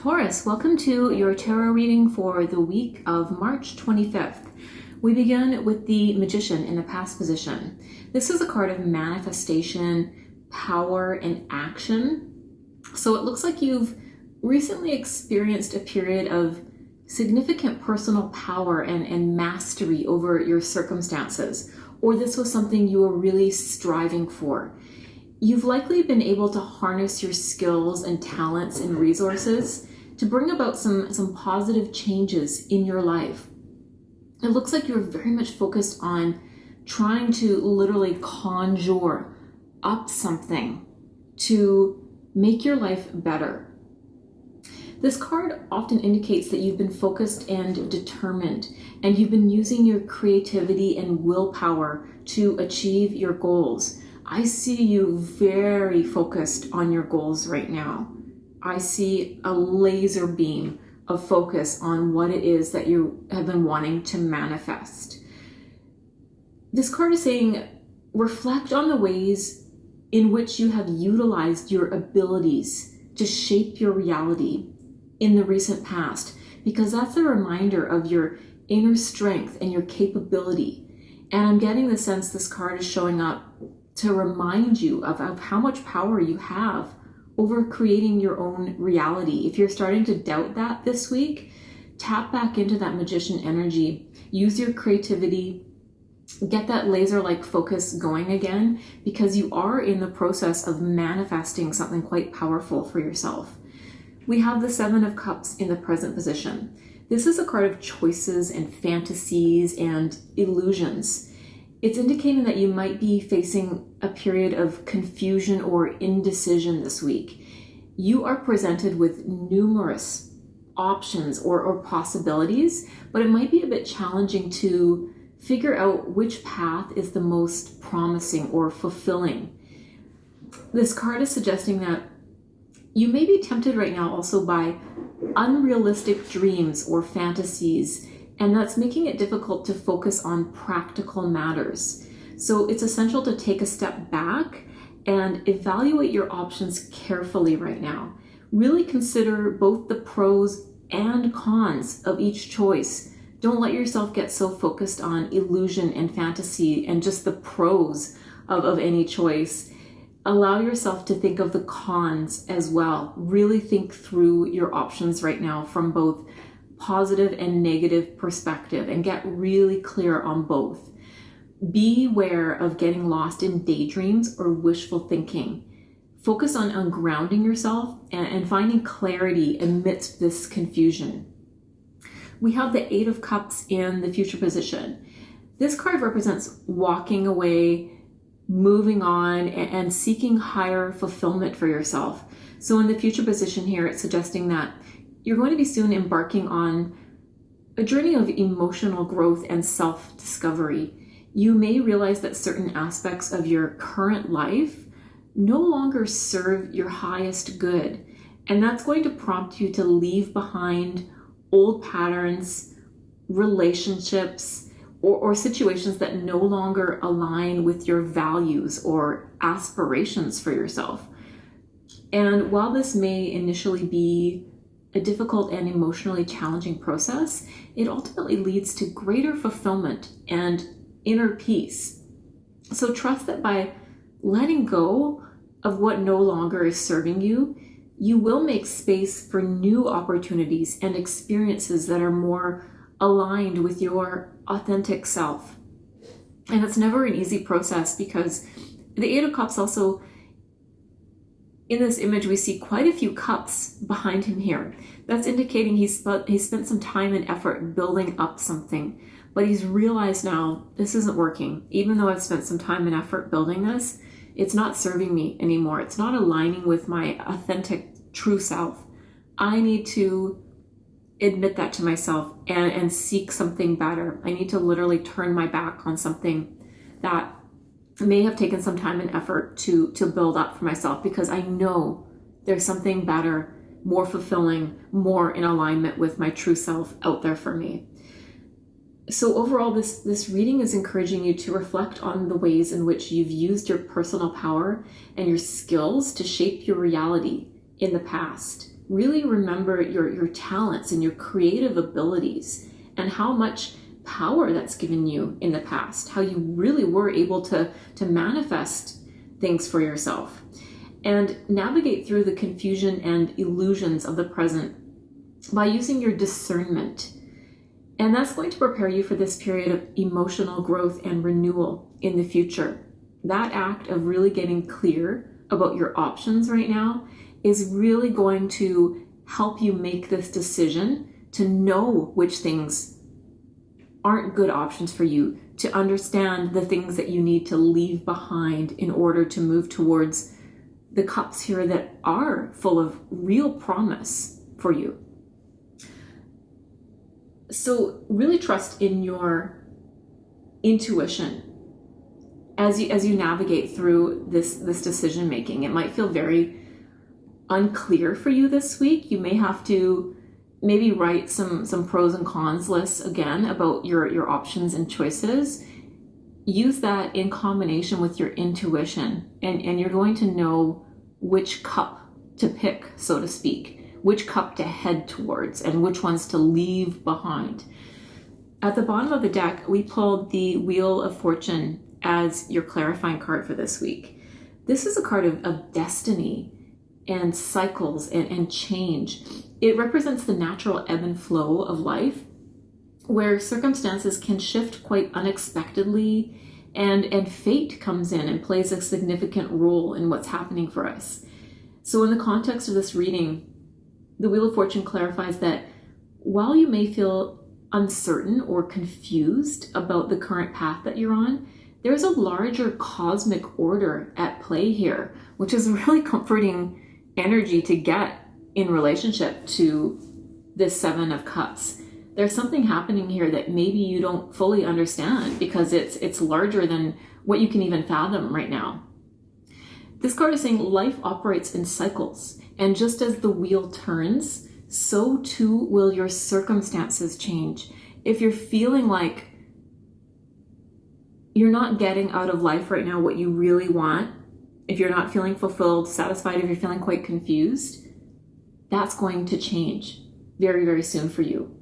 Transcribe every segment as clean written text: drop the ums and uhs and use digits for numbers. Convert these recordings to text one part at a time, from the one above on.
Taurus, welcome to your tarot reading for the week of March 25th. We begin with the Magician in the past position. This is a card of manifestation, power, and action. So it looks like you've recently experienced a period of significant personal power and mastery over your circumstances, or this was something you were really striving for. You've likely been able to harness your skills and talents and resources to bring about some positive changes in your life. It looks like you're very much focused on trying to literally conjure up something to make your life better. This card often indicates that you've been focused and determined, and you've been using your creativity and willpower to achieve your goals. I see you very focused on your goals right now. I see a laser beam of focus on what it is that you have been wanting to manifest. This card is saying, reflect on the ways in which you have utilized your abilities to shape your reality in the recent past, because that's a reminder of your inner strength and your capability. And I'm getting the sense this card is showing up to remind you of how much power you have over creating your own reality. If you're starting to doubt that this week, tap back into that magician energy. Use your creativity. Get that laser-like focus going again, because you are in the process of manifesting something quite powerful for yourself. We have the Seven of Cups in the present position. This is a card of choices and fantasies and illusions. It's indicating that you might be facing a period of confusion or indecision this week. You are presented with numerous options or possibilities, but it might be a bit challenging to figure out which path is the most promising or fulfilling. This card is suggesting that you may be tempted right now also by unrealistic dreams or fantasies, and that's making it difficult to focus on practical matters. So it's essential to take a step back and evaluate your options carefully right now. Really consider both the pros and cons of each choice. Don't let yourself get so focused on illusion and fantasy and just the pros of any choice. Allow yourself to think of the cons as well. Really think through your options right now from both positive and negative perspective and get really clear on both. Beware of getting lost in daydreams or wishful thinking. Focus on grounding yourself and finding clarity amidst this confusion. We have the Eight of Cups in the future position. This card represents walking away, moving on, and seeking higher fulfillment for yourself. So in the future position here, it's suggesting that you're going to be soon embarking on a journey of emotional growth and self-discovery. You may realize that certain aspects of your current life no longer serve your highest good, and that's going to prompt you to leave behind old patterns, relationships, or situations that no longer align with your values or aspirations for yourself. And while this may initially be a difficult and emotionally challenging process, it ultimately leads to greater fulfillment and inner peace. So trust that by letting go of what no longer is serving you, you will make space for new opportunities and experiences that are more aligned with your authentic self. And it's never an easy process, because the Eight of Cups also, in this image, we see quite a few cups behind him here. That's indicating he spent some time and effort building up something, but he's realized now this isn't working. Even though I've spent some time and effort building this, it's not serving me anymore. It's not aligning with my authentic true self. I need to admit that to myself and seek something better. I need to literally turn my back on something that may have taken some time and effort to build up for myself, because I know there's something better, more fulfilling, more in alignment with my true self out there for me. So overall, this reading is encouraging you to reflect on the ways in which you've used your personal power and your skills to shape your reality in the past. really remember your talents and your creative abilities and how much power that's given you in the past, how you really were able to manifest things for yourself and navigate through the confusion and illusions of the present by using your discernment. And that's going to prepare you for this period of emotional growth and renewal in the future. That act of really getting clear about your options right now is really going to help you make this decision to know which things aren't good options for you, to understand the things that you need to leave behind in order to move towards the cups here that are full of real promise for you. So really trust in your intuition as you navigate through this decision making. It might feel very unclear for you this week. You may have to maybe write some pros and cons lists again about your options and choices. Use that in combination with your intuition, and you're going to know which cup to pick, so to speak, which cup to head towards and which ones to leave behind. At the bottom of the deck, we pulled the Wheel of Fortune as your clarifying card for this week. This is a card of destiny and cycles and change. It represents the natural ebb and flow of life, where circumstances can shift quite unexpectedly, and fate comes in and plays a significant role in what's happening for us. So in the context of this reading, the Wheel of Fortune clarifies that while you may feel uncertain or confused about the current path that you're on, there's a larger cosmic order at play here, which is really comforting energy to get in relationship to this Seven of Cups. There's something happening here that maybe you don't fully understand because it's larger than what you can even fathom right now. This card is saying life operates in cycles, and just as the wheel turns, so too will your circumstances change. If you're feeling like you're not getting out of life right now what you really want, if you're not feeling fulfilled, satisfied, if you're feeling quite confused, that's going to change very, very soon for you.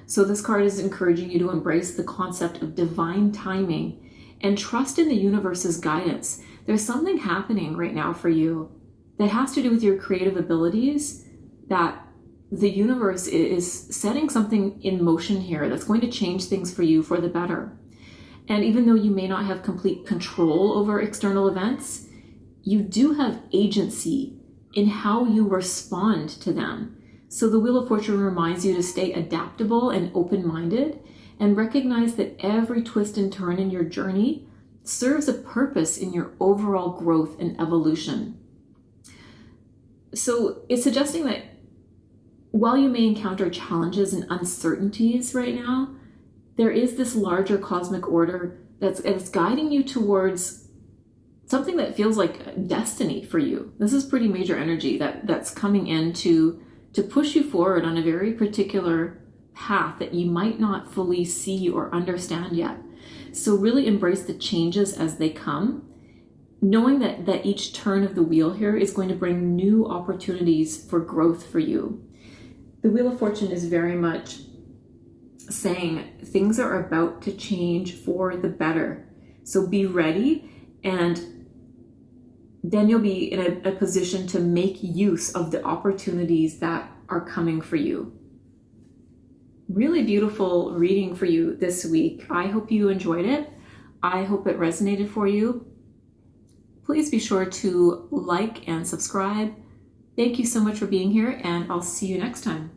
So this card is encouraging you to embrace the concept of divine timing and trust in the universe's guidance. There's something happening right now for you that has to do with your creative abilities, that the universe is setting something in motion here that's going to change things for you for the better. And even though you may not have complete control over external events, you do have agency in how you respond to them. So the Wheel of Fortune reminds you to stay adaptable and open-minded and recognize that every twist and turn in your journey serves a purpose in your overall growth and evolution. So it's suggesting that while you may encounter challenges and uncertainties right now, there is this larger cosmic order that's guiding you towards something that feels like destiny for you. This is pretty major energy that's coming in to push you forward on a very particular path that you might not fully see or understand yet. So really embrace the changes as they come, knowing that each turn of the wheel here is going to bring new opportunities for growth for you. The Wheel of Fortune is very much saying things are about to change for the better. So be ready, and then you'll be in a position to make use of the opportunities that are coming for you. Really beautiful reading for you this week. I hope you enjoyed it. I hope it resonated for you. Please be sure to like and subscribe. Thank you so much for being here, and I'll see you next time.